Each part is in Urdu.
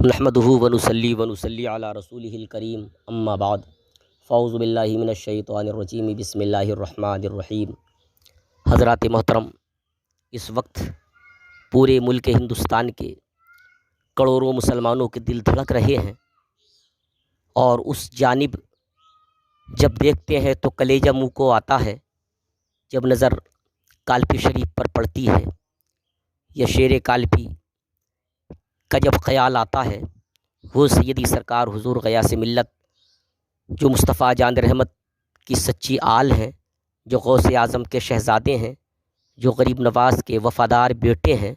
نحمدہ ونصلی علی رسولہ الکریم اما بعد فاعوذ باللہ من الشیطان الرجیم بسم اللہ الرحمن الرحیم۔ حضرات محترم، اس وقت پورے ملک ہندوستان کے کروڑوں مسلمانوں کے دل دھڑک رہے ہیں، اور اس جانب جب دیکھتے ہیں تو کلیجہ منہ کو آتا ہے جب نظر کالپی شریف پر پڑتی ہے یا شیر کالپی کا جب خیال آتا ہے۔ وہ سیدی سرکار حضور غیاث ملت جو مصطفیٰ جان رحمت کی سچی آل ہیں، جو غوث اعظم کے شہزادے ہیں، جو غریب نواز کے وفادار بیٹے ہیں،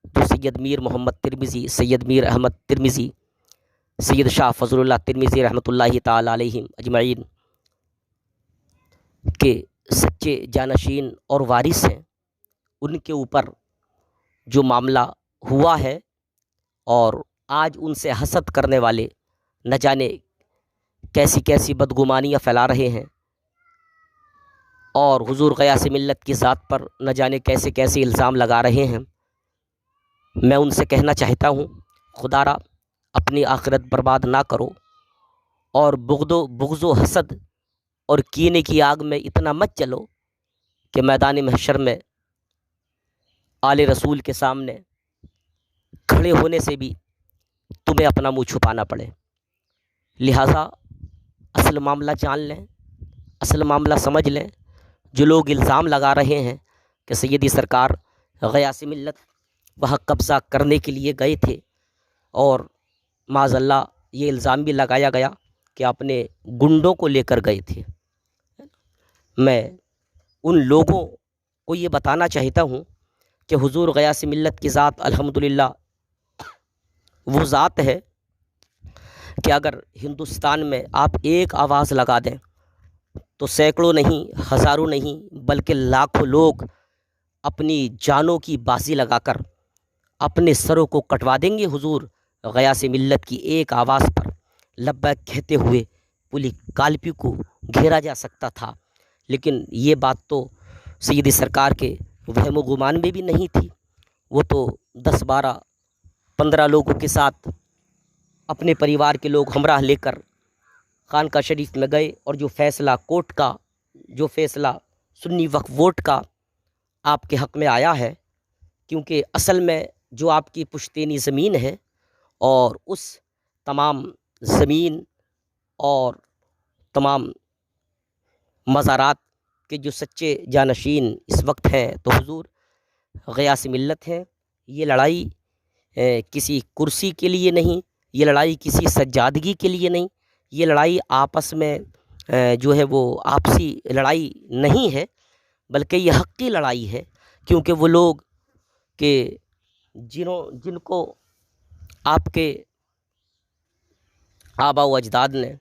جو سید میر محمد ترمذی، سید میر احمد ترمذی، سید شاہ فضل اللہ ترمذی رحمۃ اللہ تعالی علیہم اجمعین کے سچے جانشین اور وارث ہیں، ان کے اوپر جو معاملہ ہوا ہے، اور آج ان سے حسد کرنے والے نہ جانے کیسی کیسی بدگمانیاں پھیلا رہے ہیں، اور حضور غیاث ملت کی ذات پر نہ جانے کیسے کیسے الزام لگا رہے ہیں۔ میں ان سے کہنا چاہتا ہوں، خدا را اپنی آخرت برباد نہ کرو، اور بغض و حسد اور کینے کی آگ میں اتنا مت چلو کہ میدان محشر میں آل رسول کے سامنے کھڑے ہونے سے بھی تمہیں اپنا منہ چھپانا پڑے۔ لہٰذا اصل معاملہ جان لیں، اصل معاملہ سمجھ لیں۔ جو لوگ الزام لگا رہے ہیں کہ سیدی سرکار غیاث ملت وہاں قبضہ کرنے کے لیے گئے تھے، اور معاذ اللہ یہ الزام بھی لگایا گیا کہ اپنے گنڈوں کو لے کر گئے تھے، میں ان لوگوں کو یہ بتانا چاہتا ہوں کہ حضور غیاث ملت کی ذات الحمدللہ وہ ذات ہے کہ اگر ہندوستان میں آپ ایک آواز لگا دیں تو سینکڑوں نہیں، ہزاروں نہیں، بلکہ لاکھوں لوگ اپنی جانوں کی بازی لگا کر اپنے سروں کو کٹوا دیں گے حضور غیاث ملت کی ایک آواز پر۔ لبیک کہتے ہوئے پوری کالپی کو گھیرا جا سکتا تھا، لیکن یہ بات تو سیدی سرکار کے وہم و گمان میں بھی نہیں تھی۔ وہ تو 10 12 15 لوگوں کے ساتھ اپنے پریوار کے لوگ ہمراہ لے کر خانقاہ شریف میں گئے، اور جو فیصلہ کورٹ کا، جو فیصلہ سنی وقف ووٹ کا آپ کے حق میں آیا ہے، کیونکہ اصل میں جو آپ کی پشتینی زمین ہے، اور اس تمام زمین اور تمام مزارات کے جو سچے جانشین اس وقت ہیں تو حضور غیاث ملت ہیں۔ یہ لڑائی کسی کرسی کے لیے نہیں، یہ لڑائی کسی سجادگی کے لیے نہیں، یہ لڑائی آپس میں جو ہے وہ آپسی لڑائی نہیں ہے، بلکہ یہ حقی لڑائی ہے، کیونکہ وہ لوگ کہ جن کو آپ کے آباء و اجداد نے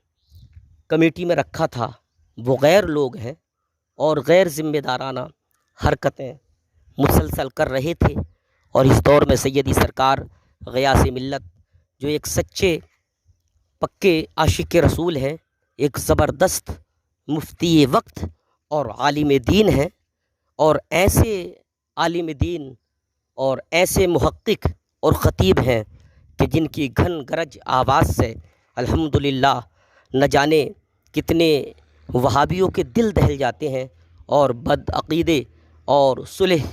کمیٹی میں رکھا تھا، وہ غیر لوگ ہیں، اور غیر ذمہ دارانہ حرکتیں مسلسل کر رہے تھے۔ اور اس دور میں سیدی سرکار غیاث ملت جو ایک سچے پکے عاشق رسول ہیں، ایک زبردست مفتی وقت اور عالم دین ہیں، اور ایسے عالم دین اور ایسے محقق اور خطیب ہیں کہ جن کی گھن گرج آواز سے الحمدللہ نہ جانے کتنے وہابیوں کے دل دہل جاتے ہیں، اور بد عقیدے اور صلح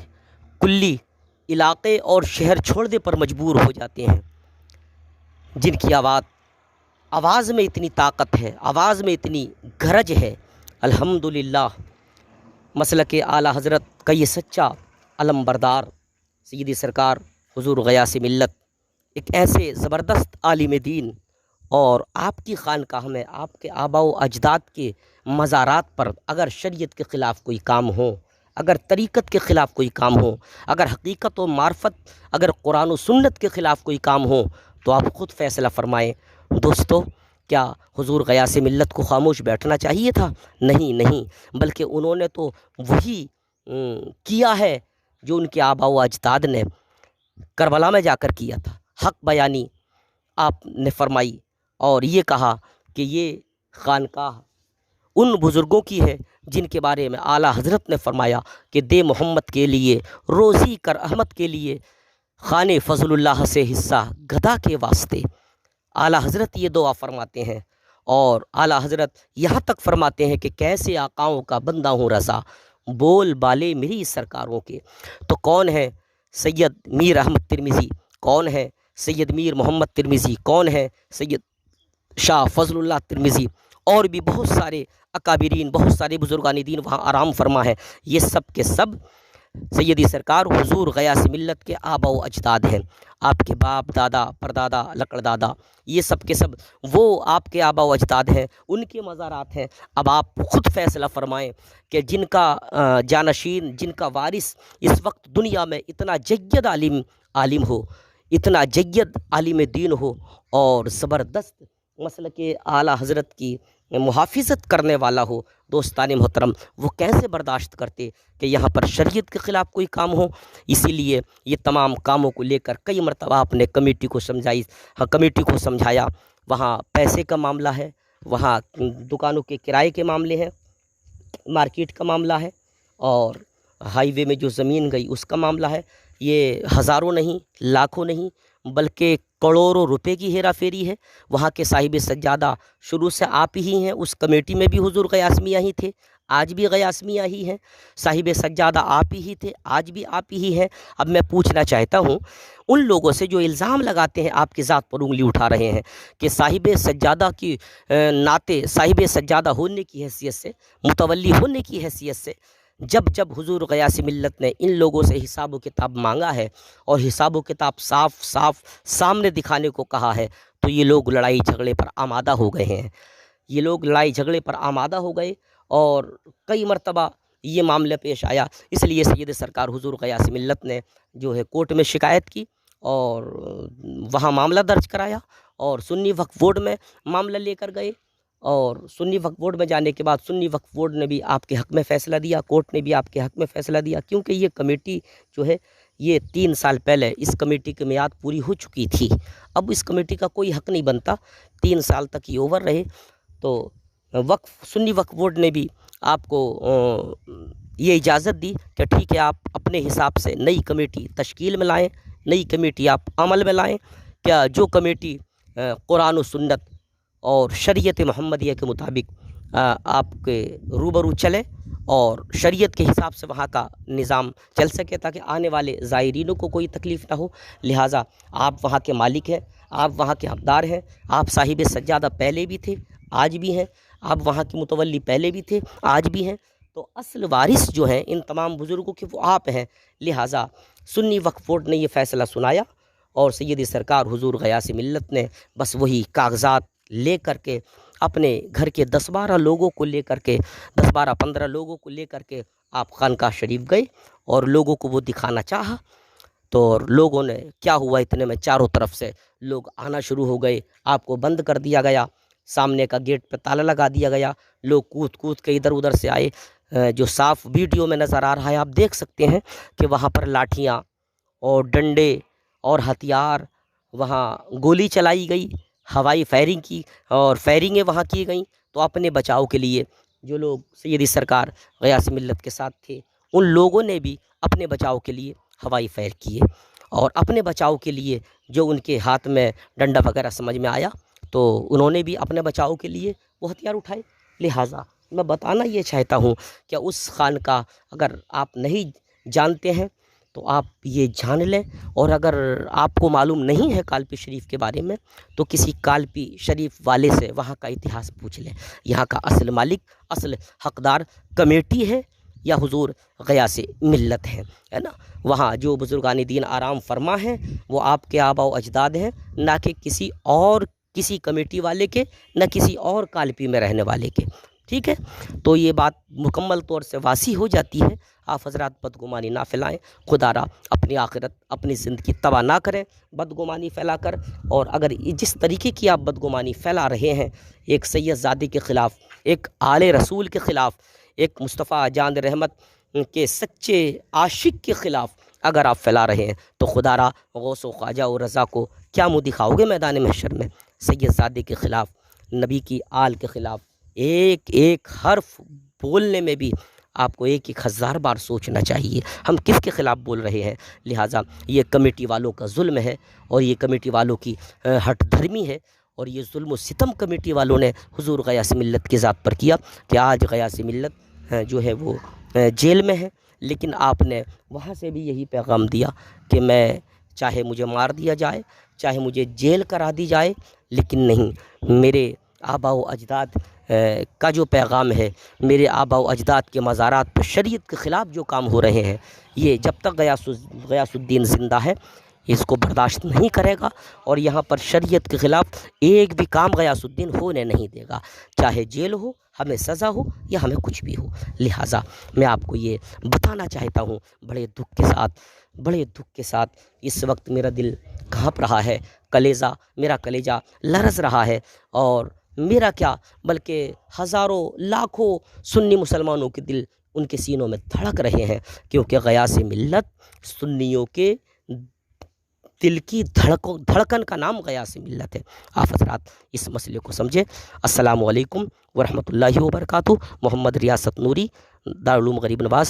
کلی علاقے اور شہر چھوڑنے پر مجبور ہو جاتے ہیں، جن کی آواز میں اتنی طاقت ہے، آواز میں اتنی گرج ہے۔ الحمدللہ مسلک اعلیٰ حضرت کا یہ سچا علم بردار سیدی سرکار حضور غیاث ملت ایک ایسے زبردست عالم دین، اور آپ کی خانقاہ میں آپ کے آباء و اجداد کے مزارات پر اگر شریعت کے خلاف کوئی کام ہو، اگر طریقت کے خلاف کوئی کام ہو، اگر حقیقت و معرفت، اگر قرآن و سنت کے خلاف کوئی کام ہو، تو آپ خود فیصلہ فرمائیں۔ دوستو، کیا حضور غیاث ملت کو خاموش بیٹھنا چاہیے تھا؟ نہیں، بلکہ انہوں نے تو وہی کیا ہے جو ان کے آباء و اجداد نے کربلا میں جا کر کیا تھا۔ حق بیانی آپ نے فرمائی، اور یہ کہا کہ یہ خانقاہ ان بزرگوں کی ہے جن کے بارے میں اعلیٰ حضرت نے فرمایا کہ دے محمد کے لیے روزی کر احمد کے لیے خانے فضل اللہ سے حصہ گدا کے واسطے۔ اعلیٰ حضرت یہ دعا فرماتے ہیں، اور اعلیٰ حضرت یہاں تک فرماتے ہیں کہ کیسے آقاؤں کا بندہ ہوں رضا، بول بالے میری سرکاروں کے۔ تو کون ہے سید میر احمد ترمذی، کون ہے سید میر محمد ترمذی، کون ہے سید شاہ فضل اللہ ترمذی، اور بھی بہت سارے اکابرین، بہت سارے بزرگان دین وہاں آرام فرما ہے۔ یہ سب کے سب سیدی سرکار حضور غیاث ملت کے آبا و اجداد ہیں۔ آپ کے باپ دادا پردادا لکڑ دادا یہ سب کے سب وہ آپ کے آبا و اجداد ہیں، ان کے مزارات ہیں۔ اب آپ خود فیصلہ فرمائیں کہ جن کا جانشین، جن کا وارث اس وقت دنیا میں اتنا جید عالم ہو، اتنا جید عالم دین ہو، اور زبردست مسلک اعلیٰ حضرت کی محافظت کرنے والا ہو، دوستان محترم، وہ کیسے برداشت کرتے کہ یہاں پر شریعت کے خلاف کوئی کام ہو؟ اسی لیے یہ تمام کاموں کو لے کر کئی مرتبہ آپ نے کمیٹی کو سمجھایا۔ وہاں پیسے کا معاملہ ہے، وہاں دکانوں کے کرائے کے معاملے ہیں، مارکیٹ کا معاملہ ہے، اور ہائی وے میں جو زمین گئی اس کا معاملہ ہے۔ یہ ہزاروں نہیں، لاکھوں نہیں، بلکہ کروڑوں روپے کی ہیرا پھیری ہے۔ وہاں کے صاحب سجادہ شروع سے آپ ہی ہیں، اس کمیٹی میں بھی حضور غیاث میاں ہی تھے، آج بھی غیاث میاں ہی ہیں۔ صاحب سجادہ آپ ہی تھے، آج بھی آپ ہی ہیں۔ اب میں پوچھنا چاہتا ہوں ان لوگوں سے جو الزام لگاتے ہیں، آپ کی ذات پر انگلی اٹھا رہے ہیں کہ صاحب سجادہ کی ناطے، صاحب سجادہ ہونے کی حیثیت سے، متولی ہونے کی حیثیت سے، جب حضور غیاث ملت نے ان لوگوں سے حساب و کتاب مانگا ہے اور حساب و کتاب صاف سامنے دکھانے کو کہا ہے، تو یہ لوگ لڑائی جھگڑے پر آمادہ ہو گئے ہیں۔ یہ لوگ لڑائی جھگڑے پر آمادہ ہو گئے، اور کئی مرتبہ یہ معاملہ پیش آیا۔ اس لیے سید سرکار حضور غیاث ملت نے جو ہے کورٹ میں شکایت کی، اور وہاں معاملہ درج کرایا، اور سنی وقف بورڈ میں معاملہ لے کر گئے، اور سنی وقف بورڈ میں جانے کے بعد سنی وقف بورڈ نے بھی آپ کے حق میں فیصلہ دیا، کورٹ نے بھی آپ کے حق میں فیصلہ دیا، کیونکہ یہ کمیٹی جو ہے یہ 3 سال پہلے اس کمیٹی کی میعاد پوری ہو چکی تھی۔ اب اس کمیٹی کا کوئی حق نہیں بنتا، 3 سال تک یہ اوور رہے۔ تو سنی وقف بورڈ نے بھی آپ کو یہ اجازت دی کہ ٹھیک ہے، آپ اپنے حساب سے نئی کمیٹی تشکیل میں لائیں، نئی کمیٹی آپ عمل میں لائیں۔ کیا جو کمیٹی قرآن و سنت اور شریعت محمدیہ کے مطابق آپ کے روبرو چلے، اور شریعت کے حساب سے وہاں کا نظام چل سکے، تاکہ آنے والے زائرینوں کو کوئی تکلیف نہ ہو۔ لہٰذا آپ وہاں کے مالک ہیں، آپ وہاں کے حقدار ہیں، آپ صاحب سجادہ پہلے بھی تھے، آج بھی ہیں، آپ وہاں کے متولی پہلے بھی تھے، آج بھی ہیں۔ تو اصل وارث جو ہیں ان تمام بزرگوں کے وہ آپ ہیں۔ لہٰذا سنی وقف بورڈ نے یہ فیصلہ سنایا، اور سید سرکار حضور غیاث ملت نے بس وہی کاغذات لے کر کے اپنے گھر کے 10-12 لوگوں کو لے کر کے 10-12-15 لوگوں کو لے کر کے آپ خانقاہ شریف گئے، اور لوگوں کو وہ دکھانا چاہا۔ تو لوگوں نے کیا ہوا، اتنے میں چاروں طرف سے لوگ آنا شروع ہو گئے، آپ کو بند کر دیا گیا، سامنے کا گیٹ پہ تالا لگا دیا گیا، لوگ کود کے ادھر ادھر سے آئے۔ جو صاف ویڈیو میں نظر آ رہا ہے، آپ دیکھ سکتے ہیں کہ وہاں پر لاٹھیاں اور ڈنڈے اور ہتھیار، وہاں گولی چلائی گئی، ہوائی فائرنگ کی، اور فائرنگیں وہاں کی گئیں۔ تو اپنے بچاؤ کے لیے جو لوگ سیدی سرکار غیاث ملت کے ساتھ تھے، ان لوگوں نے بھی اپنے بچاؤ کے لیے ہوائی فائر کیے، اور اپنے بچاؤ کے لیے جو ان کے ہاتھ میں ڈنڈا وغیرہ سمجھ میں آیا، تو انہوں نے بھی اپنے بچاؤ کے لیے وہ ہتھیار اٹھائے۔ لہٰذا میں بتانا یہ چاہتا ہوں کہ اس خانقاہ اگر آپ نہیں جانتے ہیں تو آپ یہ جان لیں، اور اگر آپ کو معلوم نہیں ہے کالپی شریف کے بارے میں، تو کسی کالپی شریف والے سے وہاں کا اتہاس پوچھ لیں۔ یہاں کا اصل مالک، اصل حقدار کمیٹی ہے یا حضور غیاث ملت ہے نا؟ وہاں جو بزرگان دین آرام فرما ہیں وہ آپ کے آبا و اجداد ہیں، نہ کہ کسی کمیٹی والے کے، نہ کسی اور کالپی میں رہنے والے کے۔ ٹھیک ہے، تو یہ بات مکمل طور سے واضح ہو جاتی ہے۔ آپ حضرات بدگمانی نہ پھیلائیں، خدا را اپنی آخرت، اپنی زندگی تباہ نہ کریں بدگمانی پھیلا کر۔ اور اگر جس طریقے کی آپ بدگمانی پھیلا رہے ہیں، ایک سید زادی کے خلاف، ایک آل رسول کے خلاف، ایک مصطفیٰ جان رحمت کے سچے عاشق کے خلاف اگر آپ پھیلا رہے ہیں، تو خدا را غوث و خواجہ و رضا کو کیا منہ دکھاؤ گے میدان محشر میں؟ سید زادی کے خلاف، نبی کی آل کے خلاف ایک ایک حرف بولنے میں بھی آپ کو ایک 1000 بار سوچنا چاہیے ہم کس کے خلاف بول رہے ہیں۔ لہٰذا یہ کمیٹی والوں کا ظلم ہے اور یہ کمیٹی والوں کی ہٹ دھرمی ہے، اور یہ ظلم و ستم کمیٹی والوں نے حضور غیاث ملت کی ذات پر کیا کہ آج غیاث ملت جو ہے وہ جیل میں ہے، لیکن آپ نے وہاں سے بھی یہی پیغام دیا کہ میں چاہے مجھے مار دیا جائے، چاہے مجھے جیل کرا دی جائے، لیکن نہیں، میرے آباء و اجداد کا جو پیغام ہے، میرے آباء و اجداد کے مزارات پر شریعت کے خلاف جو کام ہو رہے ہیں، یہ جب تک غیاث الدین زندہ ہے اس کو برداشت نہیں کرے گا، اور یہاں پر شریعت کے خلاف ایک بھی کام غیاث الدین ہونے نہیں دے گا، چاہے جیل ہو، ہمیں سزا ہو یا ہمیں کچھ بھی ہو۔ لہٰذا میں آپ کو یہ بتانا چاہتا ہوں بڑے دکھ کے ساتھ اس وقت میرا دل کانپ رہا ہے، میرا کلیجہ لرز رہا ہے، اور میرا کیا بلکہ ہزاروں لاکھوں سنی مسلمانوں کے دل ان کے سینوں میں دھڑک رہے ہیں، کیونکہ غیاث ملت سنیوں کے دل کی دھڑکن کا نام غیاث ملت ہے۔ آپ حضرات اس مسئلے کو سمجھیں۔ السلام علیکم ورحمۃ اللہ وبرکاتہ۔ محمد ریاست نوری، دارالعلوم غریب نواز۔